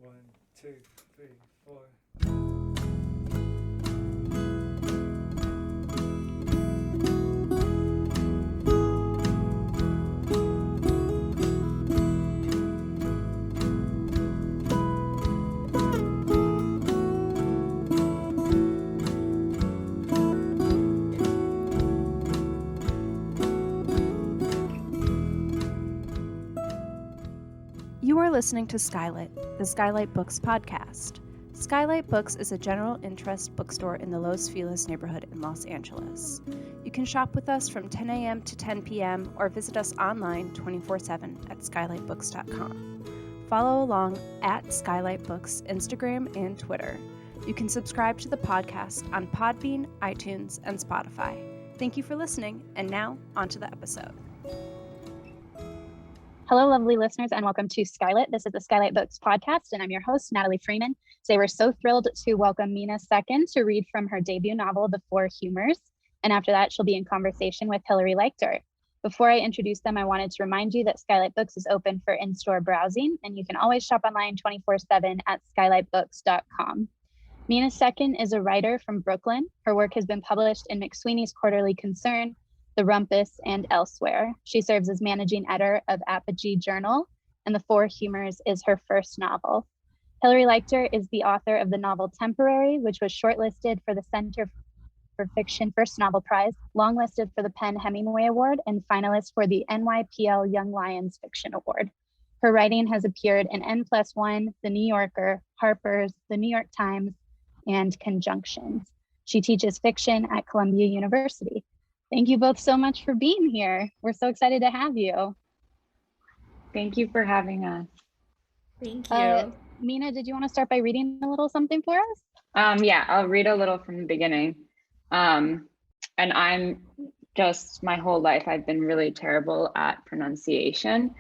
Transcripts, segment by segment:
One, two, three, four. You are listening to SKYLIT, the SKYLIT Books podcast. SKYLIT Books is a general interest bookstore in the Los Feliz neighborhood in Los Angeles. You can shop with us from 10 a.m. to 10 p.m. or visit us online 24/7 at skylitbooks.com. Follow along at SKYLIT Books Instagram and Twitter. You can subscribe to the podcast on Podbean, iTunes, and Spotify. Thank you for listening, and now on to the episode. Hello, lovely listeners, and welcome to SKYLIT. This is the SKYLIT Books podcast, and I'm your host, Natalie Freeman. Today, we're so thrilled to welcome Mina Seckin to read from her debut novel, The Four Humors. And after that, she'll be in conversation with Hilary Leichter. Before I introduce them, I wanted to remind you that SKYLIT Books is open for in-store browsing, and you can always shop online 24/7 at skylitbooks.com. Mina Seckin is a writer from Brooklyn. Her work has been published in McSweeney's Quarterly Concern, The Rumpus, and elsewhere. She serves as managing editor of Apogee Journal, and The Four Humors is her first novel. Hilary Leichter is the author of the novel Temporary, which was shortlisted for the Center for Fiction First Novel Prize, longlisted for the PEN Hemingway Award, and finalist for the NYPL Young Lions Fiction Award. Her writing has appeared in N+1, The New Yorker, Harper's, The New York Times, and Conjunctions. She teaches fiction at Columbia University. Thank you both so much for being here. We're so excited to have you. Thank you for having us. Thank you. Mina, did you want to start by reading a little something for us? Yeah, I'll read a little from the beginning. And I'm just, my whole life, I've been really terrible at pronunciation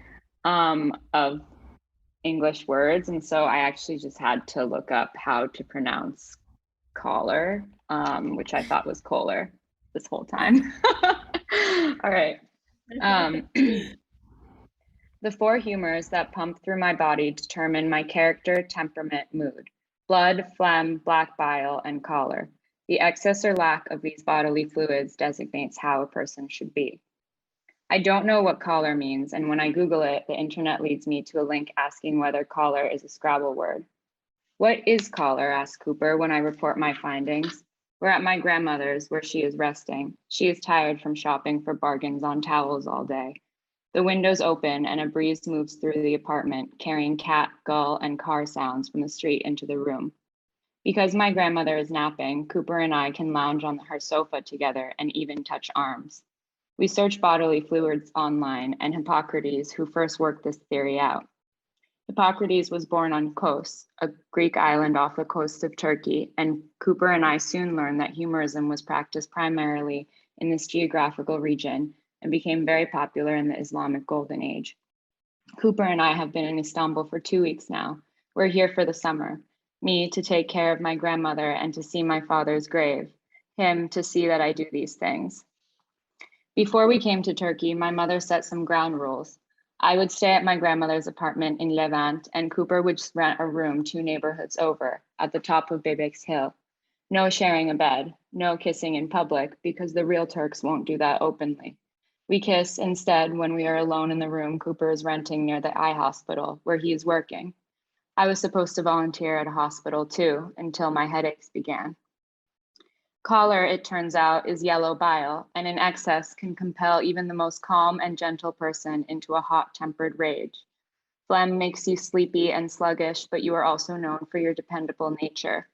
of English words. And so I actually just had to look up how to pronounce collar, which I thought was Kohler this whole time. All right. The four humors that pump through my body determine my character, temperament, mood. Blood, phlegm, black bile, and choler. The excess or lack of these bodily fluids designates how a person should be. I don't know what choler means, and when I Google it, the internet leads me to a link asking whether choler is a Scrabble word. What is choler? Asked Cooper when I report my findings. We're at my grandmother's where she is resting. She is tired from shopping for bargains on towels all day. The windows open and a breeze moves through the apartment, carrying cat, gull, and car sounds from the street into the room. Because my grandmother is napping, Cooper and I can lounge on her sofa together and even touch arms. We search bodily fluids online and Hippocrates, who first worked this theory out. Hippocrates was born on Kos, a Greek island off the coast of Turkey, and Cooper and I soon learned that humorism was practiced primarily in this geographical region and became very popular in the Islamic Golden Age. Cooper and I have been in Istanbul for 2 weeks now. We're here for the summer. Me to take care of my grandmother and to see my father's grave. Him to see that I do these things. Before we came to Turkey, my mother set some ground rules. I would stay at my grandmother's apartment in Levant, and Cooper would rent a room 2 neighborhoods over at the top of Bebek's Hill. No sharing a bed, no kissing in public, because the real Turks won't do that openly. We kiss instead when we are alone in the room Cooper is renting near the eye hospital where he is working. I was supposed to volunteer at a hospital too, until my headaches began. Choler, it turns out, is yellow bile, and in excess can compel even the most calm and gentle person into a hot-tempered rage. Phlegm makes you sleepy and sluggish, but you are also known for your dependable nature.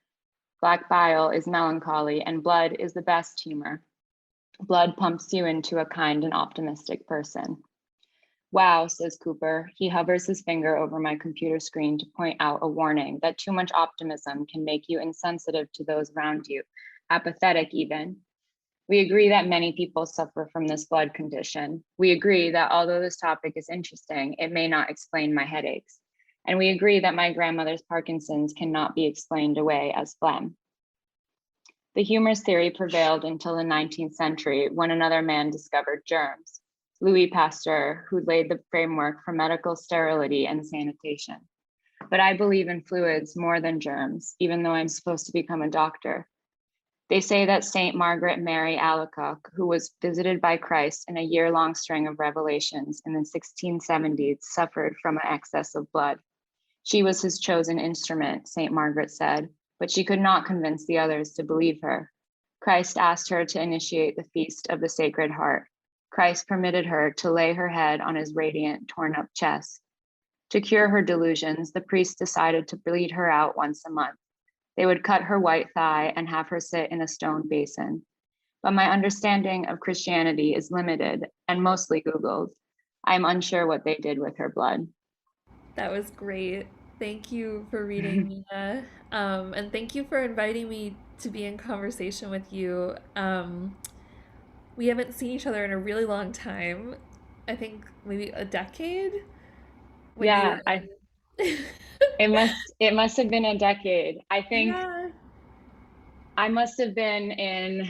Black bile is melancholy, and blood is the best humor. Blood pumps you into a kind and optimistic person. Wow, says Cooper. He hovers his finger over my computer screen to point out a warning that too much optimism can make you insensitive to those around you, apathetic even. We agree that many people suffer from this blood condition. We agree that although this topic is interesting, it may not explain my headaches. And we agree that my grandmother's Parkinson's cannot be explained away as phlegm. The humors theory prevailed until the 19th century when another man discovered germs, Louis Pasteur, who laid the framework for medical sterility and sanitation. but I believe in fluids more than germs, even though I'm supposed to become a doctor. They say that Saint Margaret Mary Alacoque, who was visited by Christ in a year-long string of revelations in the 1670s, suffered from an excess of blood. She was his chosen instrument, Saint Margaret said, but she could not convince the others to believe her. Christ asked her to initiate the Feast of the Sacred Heart. Christ permitted her to lay her head on his radiant, torn-up chest. To cure her delusions, the priest decided to bleed her out once a month. They would cut her white thigh and have her sit in a stone basin. But my understanding of Christianity is limited and mostly Googled. I'm unsure what they did with her blood. That was great. Thank you for reading, Mina. And thank you for inviting me to be in conversation with you. We haven't seen each other in a really long time. I think maybe a decade. Yeah, it must have been a decade. I think I must have been in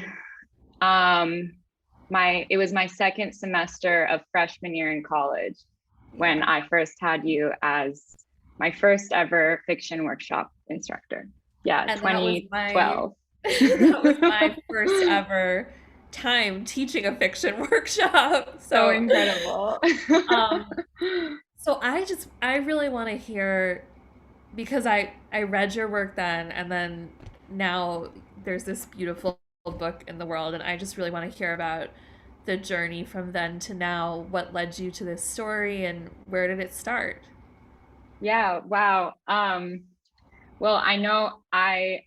it was my second semester of freshman year in college when I first had you as my first ever fiction workshop instructor. Yeah, And 2012. That was my first ever time teaching a fiction workshop. So incredible. So I really want to hear, because I read your work then, and then now there's this beautiful book in the world, and I just really want to hear about the journey from then to now. What led you to this story, and where did it start? Yeah, wow. Well, I know I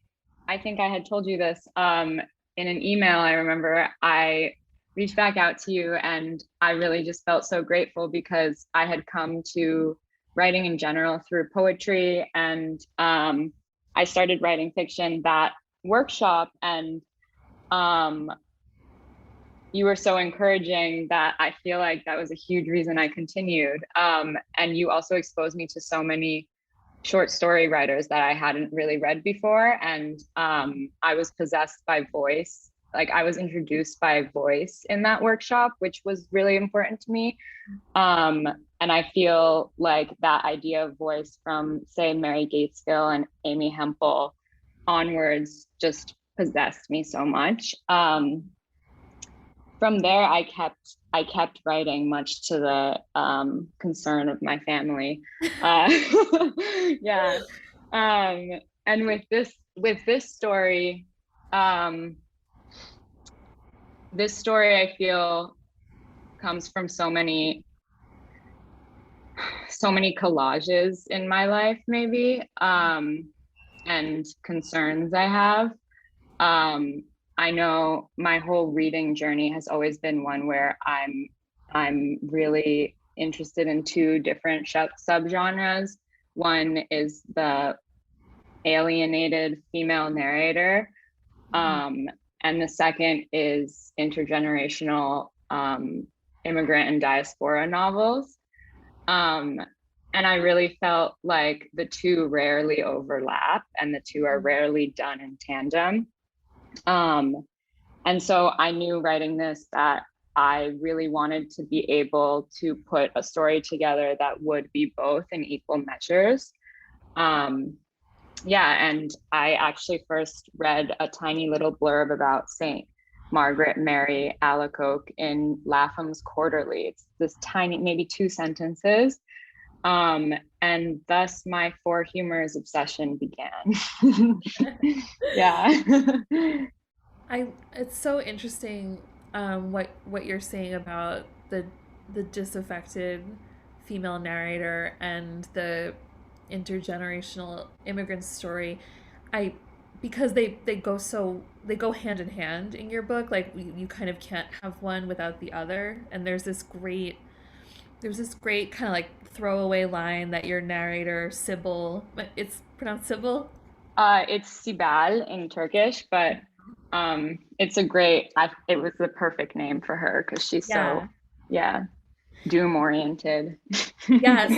think I had told you this in an email. I remember I reached back out to you, and I really just felt so grateful because I had come to writing in general through poetry, and I started writing fiction that workshop, and you were so encouraging that I feel like that was a huge reason I continued. And you also exposed me to so many short story writers that I hadn't really read before. And I was possessed by voice. Like, I was introduced by voice in that workshop, which was really important to me. And I feel like that idea of voice from, say, Mary Gateskill and Amy Hempel onwards just possessed me so much. From there, I kept writing, much to the concern of my family. Yeah. And with this story, I feel comes from so many collages in my life, maybe, and concerns I have. I know my whole reading journey has always been one where I'm really interested in two different subgenres. One is the alienated female narrator, and the second is intergenerational immigrant and diaspora novels. And I really felt like the two rarely overlap, and the two are rarely done in tandem. And so I knew writing this that I really wanted to be able to put a story together that would be both in equal measures. Yeah, and I actually first read a tiny little blurb about Saint Margaret Mary Alacoque in Lapham's Quarterly. It's this tiny, maybe 2 sentences. And thus my 4 humors obsession began. Yeah. It's so interesting what you're saying about the disaffected female narrator and the intergenerational immigrant story. Because they go hand in hand in your book. Like, you kind of can't have one without the other. And there's this great kind of like throwaway line that your narrator Sibel, it's pronounced Sibel? It's Sibel in Turkish, but it's it was the perfect name for her because she's so doom oriented. Yes,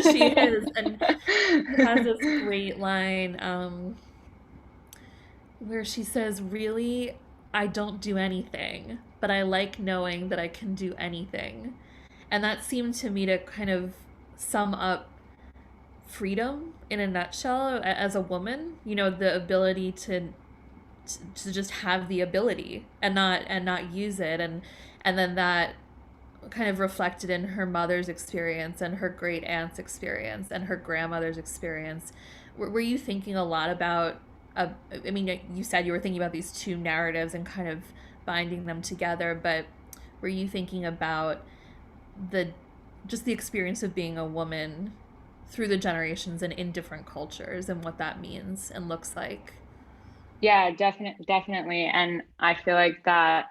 she is. And she has this great line where she says, "Really, I don't do anything, but I like knowing that I can do anything." And that seemed to me to kind of sum up freedom in a nutshell as a woman, you know, the ability to just have the ability and not use it, and then that kind of reflected in her mother's experience and her great aunt's experience and her grandmother's experience. Were you thinking a lot about I mean, you said you were thinking about these two narratives and kind of binding them together, but were you thinking about the experience of being a woman through the generations and in different cultures and what that means and looks like? Yeah, definitely. And I feel like that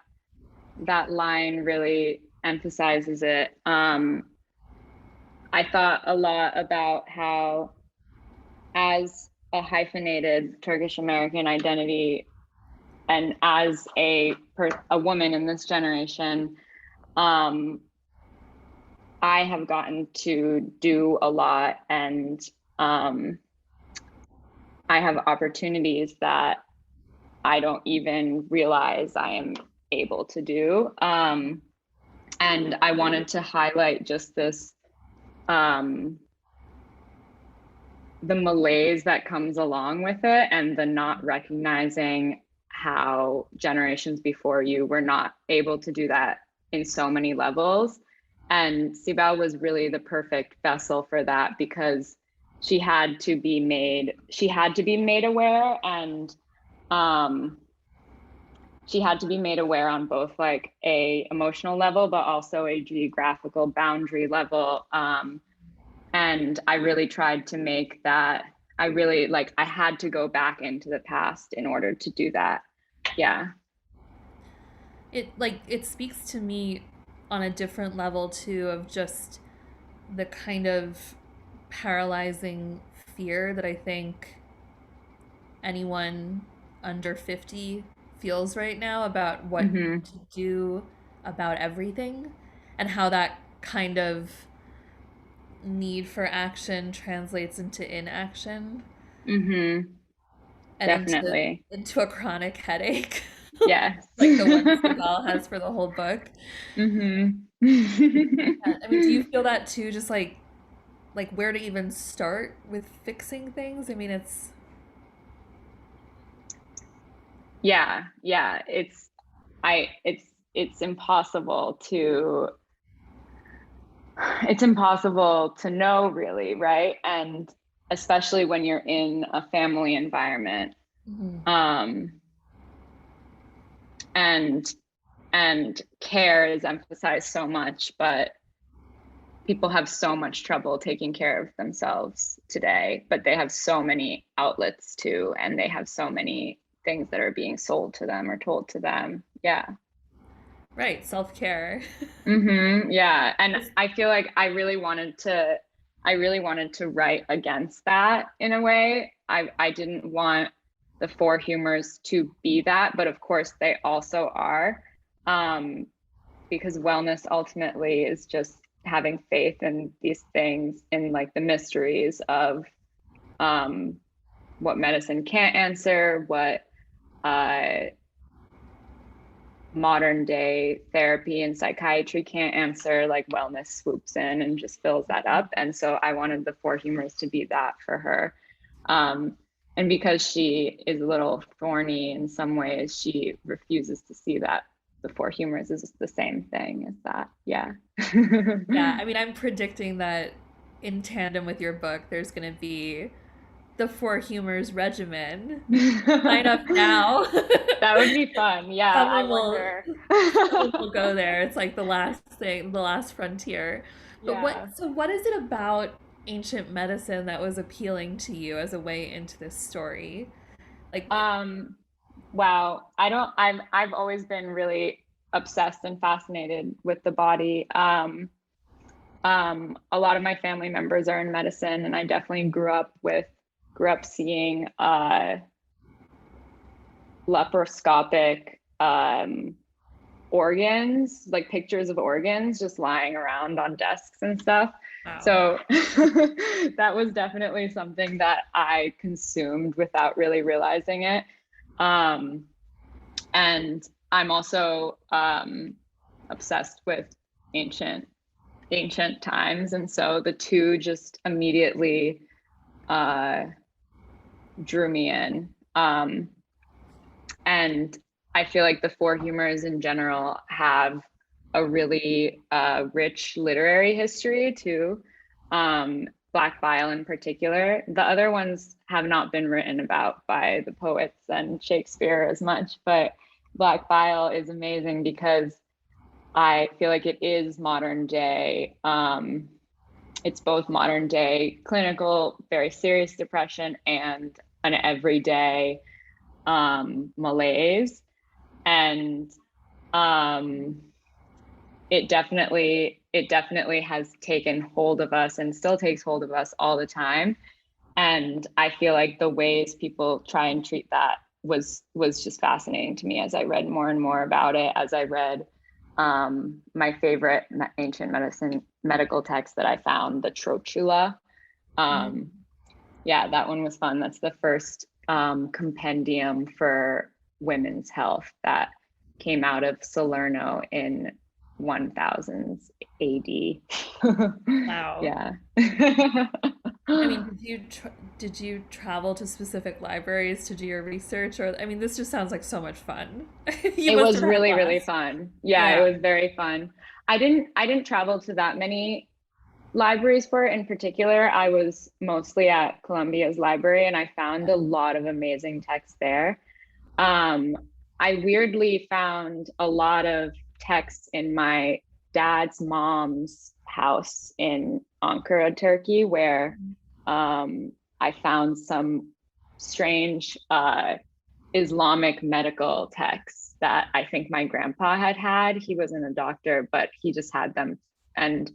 line really emphasizes it. I thought a lot about how, as a hyphenated Turkish American identity and as a woman in this generation, I have gotten to do a lot, and I have opportunities that I don't even realize I am able to do. And I wanted to highlight just this, the malaise that comes along with it, and the not recognizing how generations before you were not able to do that in so many levels. And Sibel was really the perfect vessel for that, because she had to be made aware, and she had to be made aware on both like a emotional level, but also a geographical boundary level. And I really tried to make that, I had to go back into the past in order to do that. Yeah. It speaks to me on a different level too, of just the kind of paralyzing fear that I think anyone under 50 feels right now about what Mm-hmm. to do about everything, and how that kind of need for action translates into inaction. Mm-hmm. And Definitely. into a chronic headache. Yes. Like the one Sibel has for the whole book. Mm-hmm. Yeah, I mean, do you feel that too? Just like where to even start with fixing things? I mean, it's Yeah. It's impossible to know, really, right? And especially when you're in a family environment. mm-hmm. And care is emphasized so much, but people have so much trouble taking care of themselves today, but they have so many outlets too, and they have so many things that are being sold to them or told to them. Yeah. Right, self-care. Mm-hmm. Yeah. And I feel like I really wanted to write against that in a way. I didn't want the four humors to be that, but of course they also are, because wellness ultimately is just having faith in these things, in like the mysteries of what medicine can't answer, what modern day therapy and psychiatry can't answer. Like wellness swoops in and just fills that up. And so I wanted the four humors to be that for her. And because she is a little thorny in some ways, she refuses to see that the four humors is the same thing as that. Yeah. Yeah, I mean, I'm predicting that in tandem with your book, there's going to be the four humors regimen. Sign up now. That would be fun. Yeah, I wonder. Someone will go there. It's like the last thing, the last frontier. But Yeah. what is it about ancient medicine that was appealing to you as a way into this story? Like, wow, I've always been really obsessed and fascinated with the body. A lot of my family members are in medicine, and I definitely grew up seeing laparoscopic organs, like pictures of organs just lying around on desks and stuff. wow. So that was definitely something that I consumed without really realizing it. And I'm also obsessed with ancient times, and so the two just immediately uh, drew me in. And I feel like the four humors in general have a really rich literary history too. Black Bile in particular. The other ones have not been written about by the poets and Shakespeare as much, but Black Bile is amazing because I feel like it is modern day. It's both modern day clinical, very serious depression and an everyday malaise. And it definitely has taken hold of us and still takes hold of us all the time. And I feel like the ways people try and treat that was just fascinating to me as I read more and more about it, as I read my favorite ancient medical text that I found, the Trotula. Yeah, that one was fun. That's the first compendium for women's health that came out of Salerno in 1000s AD. Wow. Yeah. I mean, did you travel to specific libraries to do your research? Or I mean, this just sounds like so much fun. It was really fun. Yeah, it was very fun. I didn't travel to that many libraries for it in particular. I was mostly at Columbia's library and I found a lot of amazing texts there. I weirdly found a lot of texts in my dad's mom's house in Ankara, Turkey, where I found some strange Islamic medical texts that I think my grandpa had. He wasn't a doctor, but he just had them. And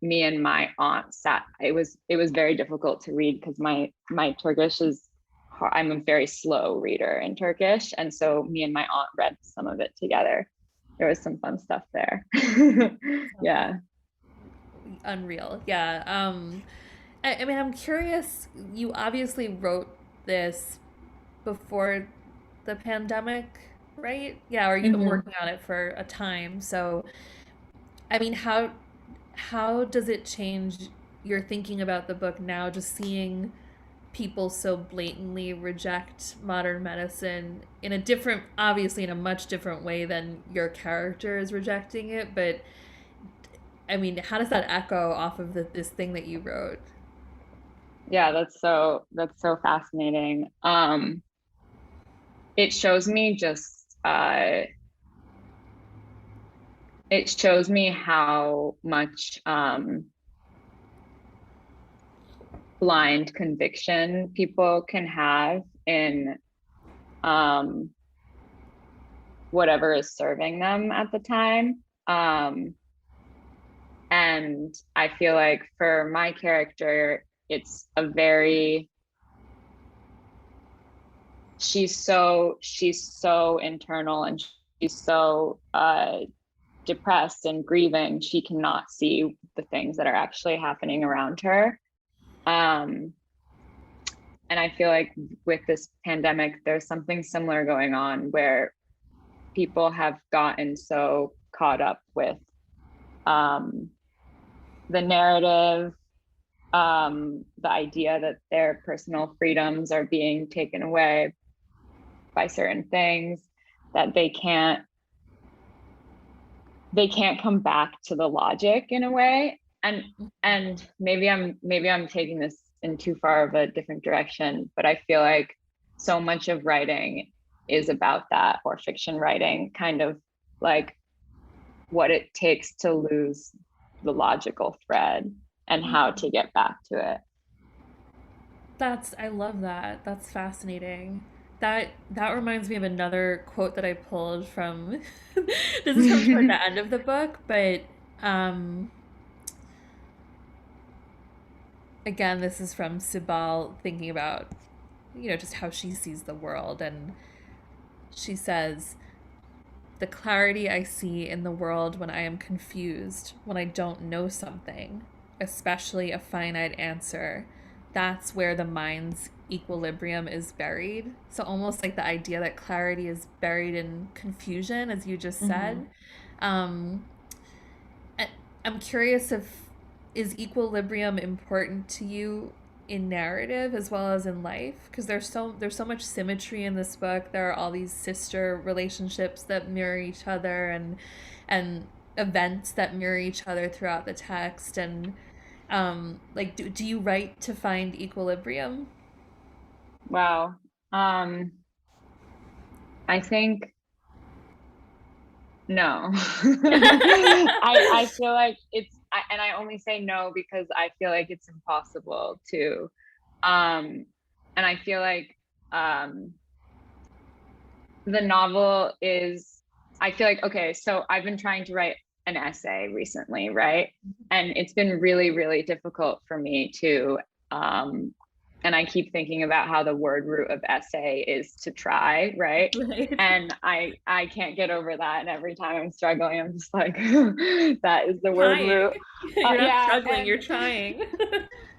me and my aunt sat. It was very difficult to read because my Turkish is, I'm a very slow reader in Turkish, and so me and my aunt read some of it together. There was some fun stuff there. Yeah. Unreal. Yeah. I mean, I'm curious. You obviously wrote this before the pandemic, right? Yeah, or you've been working on it for a time. So, I mean, how does it change your thinking about the book now, just seeing people so blatantly reject modern medicine in a different, obviously in a much different way than your character is rejecting it, but I mean, how does that echo off of this thing that you wrote? Yeah, that's so fascinating. It shows me just it shows me how much blind conviction people can have in whatever is serving them at the time. And I feel like for my character, it's a very, she's so internal and she's so depressed and grieving. She cannot see the things that are actually happening around her. And I feel like with this pandemic, there's something similar going on where people have gotten so caught up with the narrative, the idea that their personal freedoms are being taken away by certain things, that they can't come back to the logic in a way. And maybe I'm taking this in too far of a different direction, but I feel like so much of writing is about that, or fiction writing, kind of like what it takes to lose the logical thread and how to get back to it. I love that. That's fascinating. That reminds me of another quote that I pulled from this is from toward the end of the book, but again, this is from Sibel thinking about, just how she sees the world, and she says, "The clarity I see in the world when I am confused, when I don't know something, especially a finite answer, that's where the mind's equilibrium is buried." So almost like the idea that clarity is buried in confusion, as you just said. I'm curious, is equilibrium important to you in narrative as well as in life, because there's so much symmetry in this book. There are all these sister relationships that mirror each other, and events that mirror each other throughout the text. And like, do you write to find equilibrium? Wow. I think no. I feel like and I only say no because I feel like it's impossible to. And I feel like the novel is, I feel like, okay, so I've been trying to write an essay recently, right? And it's been really, really difficult for me to, and I keep thinking about how the word root of essay is to try, right? Right. And I can't get over that. And every time I'm struggling, I'm just like, that is the word root. You're not yeah, struggling, you're trying.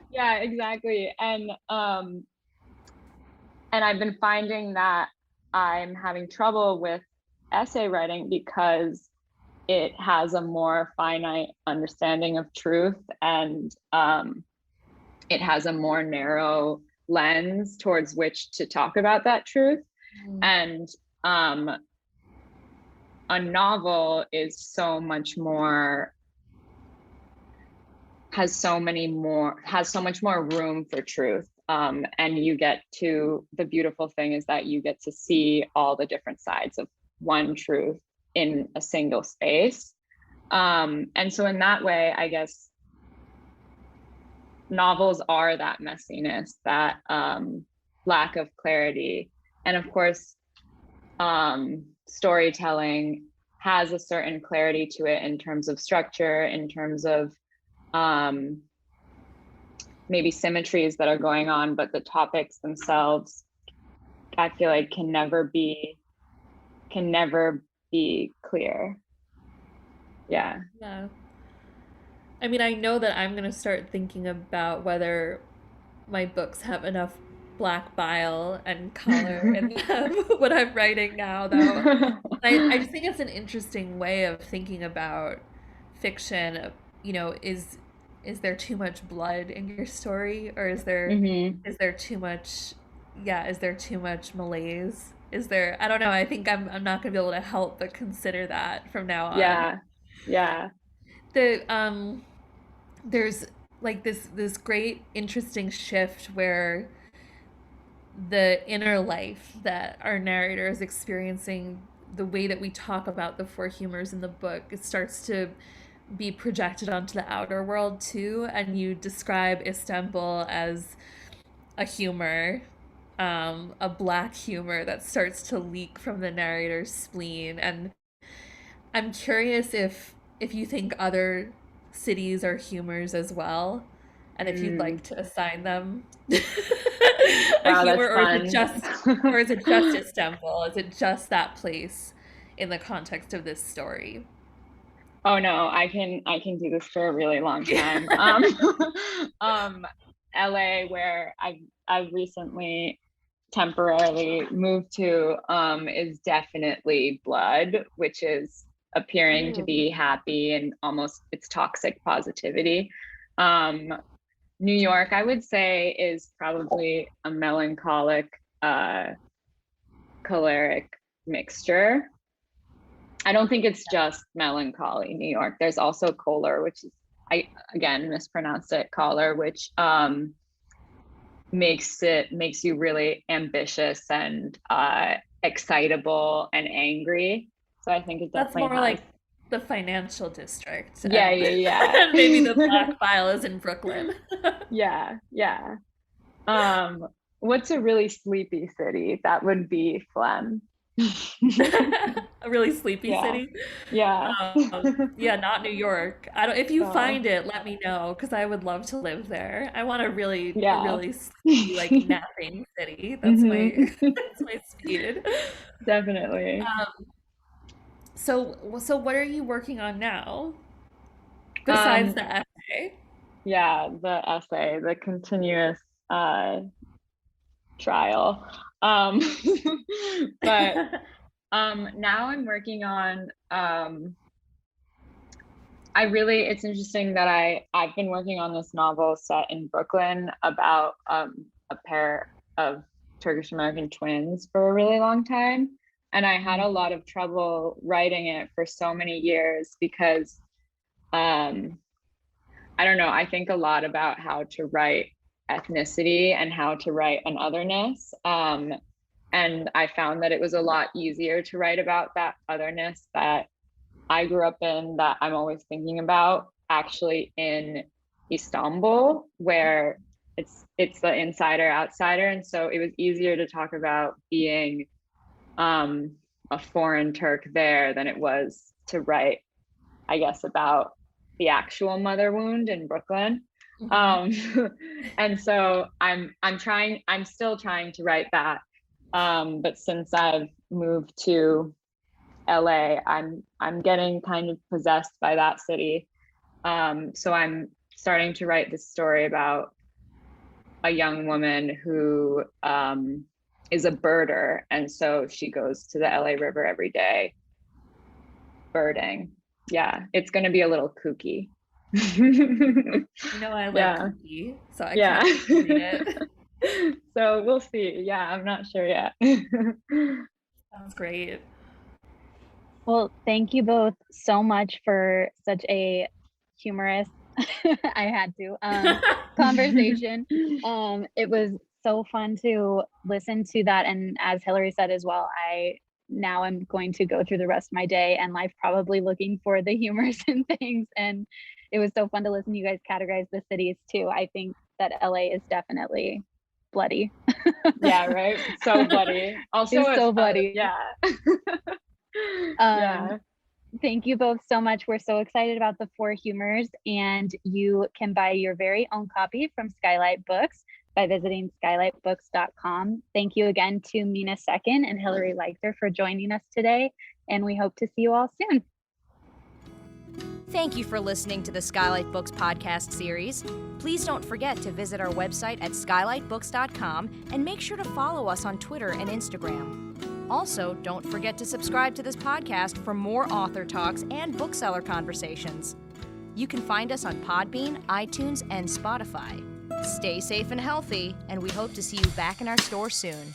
Yeah, exactly. And I've been finding that I'm having trouble with essay writing because it has a more finite understanding of truth, and it has a more narrow lens towards which to talk about that truth. And a novel is so much more, has so much more room for truth. And you get to, the beautiful thing is that you get to see all the different sides of one truth in a single space. And so in that way, I guess novels are that messiness, that lack of clarity. And of course, storytelling has a certain clarity to it in terms of structure, in terms of maybe symmetries that are going on, but the topics themselves, I feel like can never be clear. Yeah. I mean, I know that I'm gonna start thinking about whether my books have enough black bile and color in them what I'm writing now, though. I just think it's an interesting way of thinking about fiction. You know, is there too much blood in your story, or is there too much is there too much malaise? Is there, I don't know, I think I'm not gonna be able to help but consider that from now on. Yeah. There's like this great interesting shift where the inner life that our narrator is experiencing, the way that we talk about the four humors in the book, it starts to be projected onto the outer world too. And you describe Istanbul as a humor, a black humor that starts to leak from the narrator's spleen. And I'm curious if you think other cities are humors as well, and if you'd like to assign them a humor, or is it just Istanbul? Is it just that place in the context of this story? Oh no, I can do this for a really long time. LA, where I've recently temporarily moved to, is definitely blood, which is appearing to be happy, and almost, it's toxic positivity. New York, I would say, is probably a melancholic, choleric mixture. I don't think it's just melancholy, New York. There's also choler, which is, I again mispronounced it, choler, which makes you really ambitious and excitable and angry. So I think it definitely, that's more like the financial district. Yeah. Maybe the black bile is in Brooklyn. Yeah. What's a really sleepy city? That would be Phlegm. A really sleepy city. Yeah. Not New York. I don't, if you find it, let me know, because I would love to live there. I want a really sleepy, like, napping city. That's that's my speed. Definitely. So what are you working on now besides the essay? Yeah, the essay, the continuous trial. But now I'm working on It's interesting that I've been working on this novel set in Brooklyn about a pair of Turkish American twins for a really long time. And I had a lot of trouble writing it for so many years because I don't know, I think a lot about how to write ethnicity and how to write an otherness. And I found that it was a lot easier to write about that otherness that I grew up in, that I'm always thinking about, actually in Istanbul, where it's the insider outsider. And so it was easier to talk about being a foreign Turk there than it was to write, I guess, about the actual mother wound in Brooklyn. And so I'm still trying to write that. But since I've moved to LA, I'm getting kind of possessed by that city. So I'm starting to write this story about a young woman who is a birder, and so she goes to the LA River every day birding. Yeah, it's going to be a little kooky. I like kooky, so I can't read it. So we'll see. Yeah, I'm not sure yet. Sounds great. Well, thank you both so much for such a humorous, I had to, conversation. It was so fun to listen to that. And as Hilary said as well, now I'm going to go through the rest of my day and life probably looking for the humors and things. And it was so fun to listen to you guys categorize the cities too. I think that LA is definitely bloody. Yeah, right. So bloody. Also, it's so bloody. Yeah. Yeah. Thank you both so much. We're so excited about the 4 humors, and you can buy your very own copy from SKYLIT Books by visiting skylitbooks.com. Thank you again to Mina Seckin and Hilary Leichter for joining us today, and we hope to see you all soon. Thank you for listening to the SKYLIT Books podcast series. Please don't forget to visit our website at skylitbooks.com and make sure to follow us on Twitter and Instagram. Also, don't forget to subscribe to this podcast for more author talks and bookseller conversations. You can find us on Podbean, iTunes, and Spotify. Stay safe and healthy, and we hope to see you back in our store soon.